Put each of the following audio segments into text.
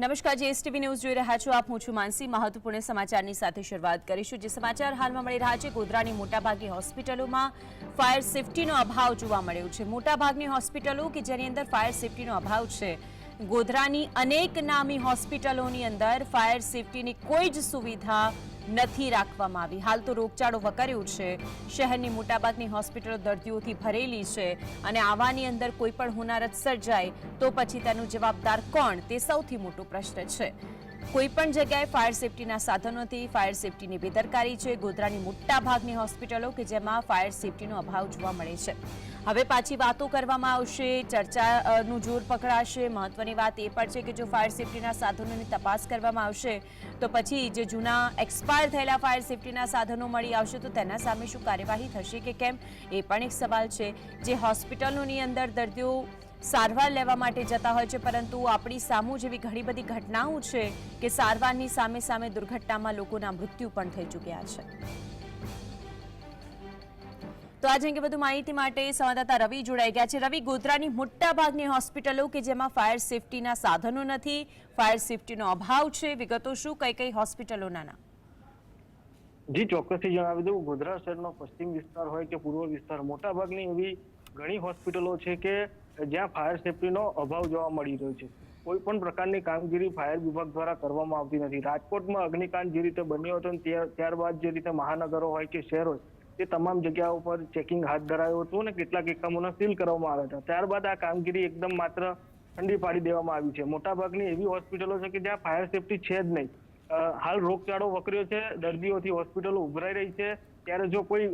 નમસ્કાર, GSTV news જોઈ રહ્યા છો આપ। હું છું માનસી। મહત્વપૂર્ણ સમાચારની સાથે શરૂઆત કરીશું। જે સમાચાર હાલમાં મળી રહ્યા છે, ગોધરાની મોટાભાગની હોસ્પિટલોમાં ફાયર સેફટીનો અભાવ જોવા મળ્યો છે। મોટાભાગની હોસ્પિટલો કે જેની અંદર ફાયર સેફટીનો અભાવ છે, ગોધરાની અનેક નામી હોસ્પિટલોની અંદર ફાયર સેફટીની કોઈ જ સુવિધા નથી રાખવામાં આવી। હાલ તો રોગચાળો વકર્યો છે। શહેરની મોટાભાગની હોસ્પિટલો દર્દીઓથી ભરેલી છે અને આવાની અંદર કોઈ પણ હોનારત સર્જાય તો પછી તેનો જવાબદાર કોણ, તે સૌથી મોટો પ્રશ્ન છે। કોઈ પણ જગ્યાએ ફાયર સેફટીના સાધનો નથી, ફાયર સેફટીની બેદરકારી છે। ગોધરાની મોટાભાગની હોસ્પિટલો કે જેમાં ફાયર સેફટીનો અભાવ જોવા મળે છે। હવે પાછી વાતો કરવામાં આવશે, ચર્ચાનું જોર પકડાશે। મહત્વની વાત એ પણ છે કે જો ફાયર સેફટીના સાધનોની તપાસ કરવામાં આવશે તો પછી જે જૂના એક્સપાયર થયેલા ફાયર સેફટીના સાધનો મળી આવશે તો તેના સામે શું કાર્યવાહી થશે કે કેમ, એ પણ એક સવાલ છે। જે હોસ્પિટલોની અંદર દર્દીઓ સારવાર લેવા માટે જતા હોય છે, પરંતુ આપણી સામુ જેવી ઘણી બધી ઘટનાઓ છે કે સારવારની સામે સામે દુર્ઘટનામાં લોકોના મૃત્યુ પણ થઈ ચૂક્યા છે। તો આજે અંગે વધુ માહિતી માટે સંવાદદાતા રવિ જોડાઈ ગયા છે। રવિ, ગોધરાની મોટાભાગની હોસ્પિટલો કે જેમાં ફાયર સેફટીના સાધનો નથી, ફાયર સેફટીનો અભાવ છે, વિગતો શું, કઈ કઈ હોસ્પિટલોના નામ? જી ચોક્કસથી જણાવી દઉં, ગોધરા શહેરનો પશ્ચિમ વિસ્તાર હોય કે પૂર્વ વિસ્તાર, મોટાભાગની એવી ઘણી હોસ્પિટલો છે કે જ્યાં ફાયર સેફટીનો અભાવ જોવા મળી રહ્યો છે। કોઈ પણ પ્રકારની કામગીરી ફાયર વિભાગ દ્વારા કરવામાં આવતી નથી। રાજકોટમાં અગ્નિકાંડ જે રીતે બન્યો હતો ત્યારબાદ જે રીતે મહાનગરો હોય કે શહેર હોય તે તમામ જગ્યાઓ પર ચેકિંગ હાથ ધરાયું હતું અને કેટલાક એકમોને સીલ કરવામાં આવ્યા હતા। ત્યારબાદ આ કામગીરી એકદમ માત્ર ઠંડી પાડી દેવામાં આવી છે। મોટાભાગની એવી હોસ્પિટલો છે કે જ્યાં ફાયર સેફટી છે જ નહીં। હાલ રોગચાળો વકર્યો છે, દર્દીઓથી હોસ્પિટલો ઉભરાઈ રહી છે, ત્યારે જો કોઈ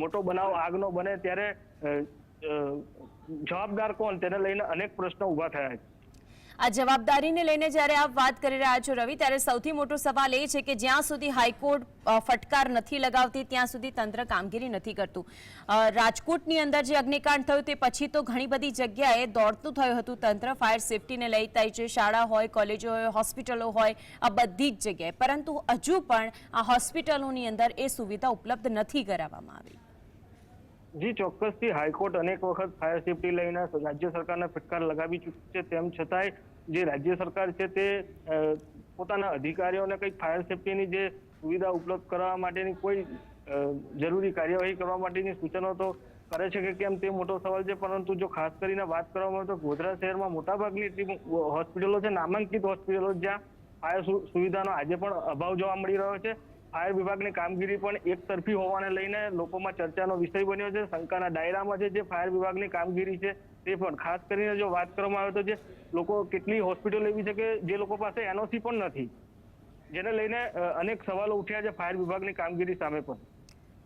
મોટો બનાવ આગનો બને ત્યારે જવાબદાર કોણ, તેને લઈને અનેક પ્રશ્નો ઉભા થયા છે। આ જવાબદારીને લઈને જ્યારે આપ વાત કરી રહ્યા છો રવિ, ત્યારે સૌથી મોટો સવાલ એ છે કે જ્યાં સુધી હાઈકોર્ટ ફટકાર નથી લગાવતી ત્યાં સુધી તંત્ર કામગીરી નથી કરતું। રાજકોટની અંદર જે અગ્નિકાંડ થયું તે પછી તો ઘણી બધી જગ્યાએ દોડતું થયું હતું તંત્ર, ફાયર સેફટીને લઈ થાય છે, શાળા હોય, કોલેજો હોય, હોસ્પિટલો હોય, આ બધી જ જગ્યાએ, પરંતુ હજુ પણ આ હોસ્પિટલોની અંદર એ સુવિધા ઉપલબ્ધ નથી કરાવવામાં આવી। જી ચોક્કસથી હાઈકોર્ટ અનેક વખત ફાયર સેફટી લઈને રાજ્ય સરકારને ફટકાર લગાવી ચૂકી છે, તેમ છતાંય જે રાજ્ય સરકાર છે તે પોતાના અધિકારીઓને કંઈક ફાયર સેફટીની જે સુવિધા ઉપલબ્ધ કરવા માટેની કોઈ જરૂરી કાર્યવાહી કરવા માટેની સૂચનો તો કરે છે કે કેમ, તે મોટો સવાલ છે। પરંતુ જો ખાસ કરીને વાત કરવામાં આવે તો ગોધરા શહેરમાં મોટાભાગની એટલી હોસ્પિટલો છે, નામાંકિત હોસ્પિટલો, જ્યાં ફાયર સુવિધાનો આજે પણ અભાવ જોવા મળી રહ્યો છે। ફાયર વિભાગની કામગીરી પણ એક તરફી હોવાને લઈને લોકોમાં ચર્ચાનો વિષય બન્યો છે। શંકાના દાયરામાં છે જે ફાયર વિભાગની કામગીરી છે તે પણ, ખાસ કરીને જો વાત કરવામાં આવે તો જે લોકો, કેટલી હોસ્પિટલ એવી છે કે જે લોકો પાસે એનઓસી પણ નથી, જેને લઈને અનેક સવાલો ઉઠ્યા છે ફાયર વિભાગની કામગીરી સામે પણ।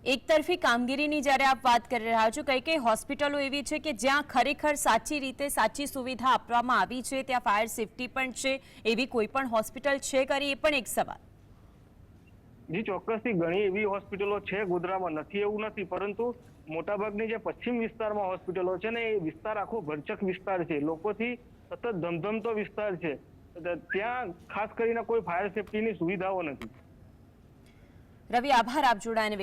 એક તરફી કામગીરીની જ્યારે આપ વાત કરી રહ્યા છો, કઈ કઈ હોસ્પિટલો એવી છે કે જ્યાં ખરેખર સાચી રીતે સાચી સુવિધા આપવામાં આવી છે, ત્યાં ફાયર સેફટી પણ છે, એવી કોઈ પણ હોસ્પિટલ છે કરી, એ પણ એક સવાલ? જી ચોક્કસથી ઘણી એવી હોસ્પિટલો છે ગોધરામાં, નથી એવું નથી, પરંતુ મોટાભાગની જે પશ્ચિમ વિસ્તારમાં હોસ્પિટલો છે ને એ વિસ્તાર આખો ભરચક વિસ્તાર છે, લોકોથી સતત ધમધમતો વિસ્તાર છે, ત્યાં ખાસ કરીને કોઈ ફાયર સેફટીની સુવિધાઓ નથી। રવિ, આભાર આપ જોડાઈને।